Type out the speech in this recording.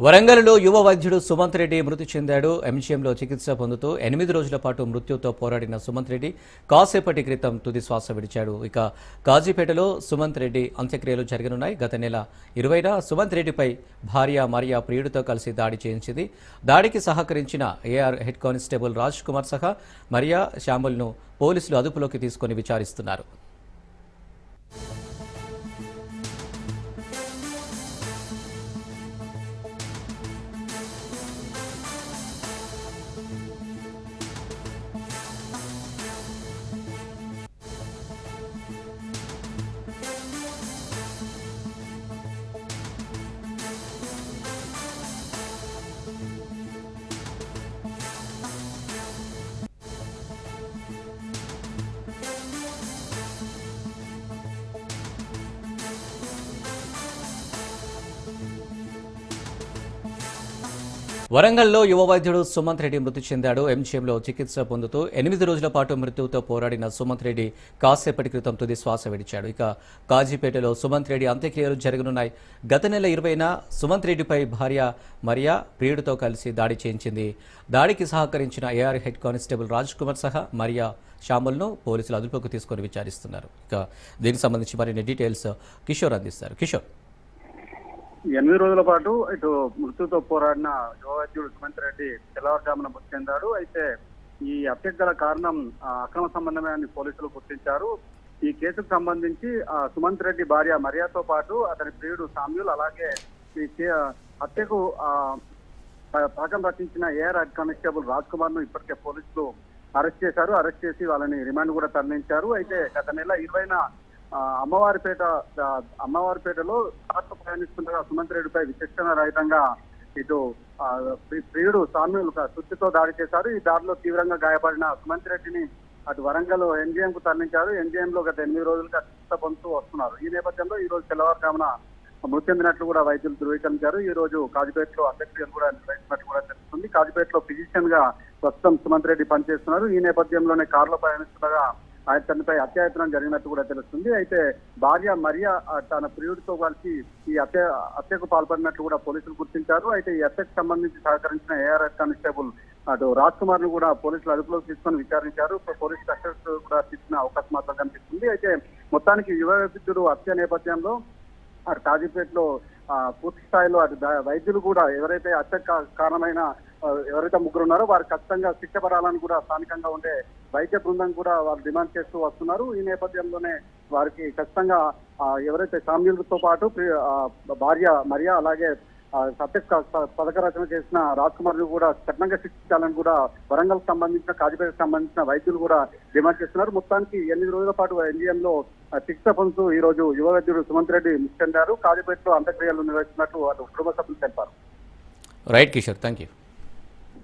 వరంగల్లో యువ వైద్యుడు సుమంత్ రెడ్డి మృతి చెందాడు. ఎంజీఎంలో చికిత్స పొందుతూ 8 రోజుల పాటు మృత్యుతో పోరాడిన సుమంత్ రెడ్డి కాసేపటి క్రితం తుది శ్వాస విడిచాడు. ఇక కాజీపేటలో సుమంత్ రెడ్డి అంత్యక్రియలు జరగనున్నాయి. గత నెల 20న సుమంత్ రెడ్డిపై భార్య మరియా ప్రియుడితో కలిసి దాడి చేయించింది. దాడికి సహకరించిన AR head constable Raj Kumar సహా మరియా శ్యాముల్ను పోలీసులు అదుపులోకి తీసుకుని విచారిస్తున్నారు. వరంగల్లో యువ వైద్యుడు సుమంత్ రెడ్డి మృతి చెందాడు. ఎంజీఎంలో చికిత్స పొందుతూ 8 రోజుల పాటు మృత్యువుతో పోరాడిన సుమంత్ రెడ్డి కాసేపటి క్రితం తుది శ్వాస విడిచాడు. ఇక కాజీపేటలో సుమంత్ రెడ్డి అంత్యక్రియలు జరగనున్నాయి. గత నెల 20న సుమంత్ రెడ్డిపై భార్య మరియా ప్రియుడితో కలిసి దాడి చేయించింది. దాడికి సహకరించిన AR head constable Raj Kumar సహా మరియా శ్యాముల్ను పోలీసులు అదుపులోకి తీసుకుని విచారిస్తున్నారు. ఇక దీనికి సంబంధించి మరిన్ని డీటెయిల్స్ కిషోర్ అందిస్తారు. కిషోర్, 8 రోజుల పాటు ఇటు మృత్యుతో పోరాడిన యువ వైద్యుడు సుమంత్ రెడ్డి తెల్లవారుజామున మృతి చెందాడు. అయితే ఈ హత్యకు గల కారణం అక్రమ సంబంధమే అని పోలీసులు గుర్తించారు. ఈ కేసుకు సంబంధించి సుమంత్ రెడ్డి భార్య మరియాతో పాటు అతని ప్రియుడు సామ్యూల్, అలాగే ఈ హత్యకు పాకం రచించిన AR head constable Raj Kumar ను ఇప్పటికే పోలీసులు అరెస్ట్ చేశారు. అరెస్ట్ చేసి వాళ్ళని రిమాండ్ కూడా తరలించారు. అయితే గత నెల 20న అమ్మవారిపేటలో కార్తో ప్రయాణిస్తుండగా సుమంత్ రెడ్డిపై విచక్షణ రహితంగా ఇటు ప్రియుడు సామ్యూల్ సుత్తితో దాడి చేశారు. ఈ దాడిలో తీవ్రంగా గాయపడిన సుమంత్ రెడ్డిని అటు వరంగల్ ఎంజీఎం కు తరలించారు. ఎంజీఎం లో గత 8 రోజులుగా చికిత్స పొందుతూ వస్తున్నారు. ఈ నేపథ్యంలో ఈ రోజు తెల్లవారుజామున మృతి చెందినట్లు కూడా వైద్యులు ధృవీకరించారు. ఈ రోజు కాజీపేటలో అంత్యక్రియలు కూడా నిర్వహించినట్లు కూడా తెలుస్తుంది. కాజీపేటలో ఫిజిషియన్ గా ప్రస్తుతం సుమంత్ రెడ్డి పనిచేస్తున్నారు. ఈ నేపథ్యంలోనే కారులో ప్రయాణిస్తుండగా తనపై హత్యాయత్నం జరిగినట్టు కూడా తెలుస్తుంది. అయితే భార్య మరియా తన ప్రియుడితో కలిసి ఈ హత్యకు పాల్పడినట్లు కూడా పోలీసులు గుర్తించారు. అయితే ఈ హత్యకు సంబంధించి సహకరించిన ఏఆర్ కానిస్టేబుల్ అటు రాజ్ కుమార్ ను కూడా పోలీసులు అదుపులోకి తీసుకొని విచారించారు. పోలీసు కస్టడీ కూడా తీసుకునే అవకాశం మాత్రం కనిపిస్తుంది. అయితే మొత్తానికి యువ వైద్యుడు హత్య నేపథ్యంలో అటు కాజీపేటలో పూర్తి స్థాయిలో అటు వైద్యులు కూడా ఎవరైతే హత్య కారణమైన ఎవరైతే ముగ్గురు ఉన్నారో వారు ఖచ్చితంగా శిక్ష పడాలని కూడా స్థానికంగా ఉండే వైద్య బృందం కూడా వారు డిమాండ్ చేస్తూ వస్తున్నారు. ఈ నేపథ్యంలోనే వారికి ఖచ్చితంగా ఎవరైతే సామ్యులతో పాటు భార్య మరియా అలాగే హత్య పథక రచన చేసిన రాజ్ కుమార్ ను కూడా కఠినంగా శిక్షించాలని కూడా వరంగల్ సంబంధించిన కాజీపేటకు సంబంధించిన వైద్యులు కూడా డిమాండ్ చేస్తున్నారు. మొత్తానికి 8 రోజుల పాటు ఎన్జీఎం లో చికిత్స పొందుతూ ఈ రోజు యువ వైద్యుడు సుమంత్ రెడ్డి మృతి చెందారు. కాజీపేటలో అంత్యక్రియలు నిర్వహిస్తున్నట్లు కుటుంబ సభ్యులు తెలిపారు. Right Kishore, thank you.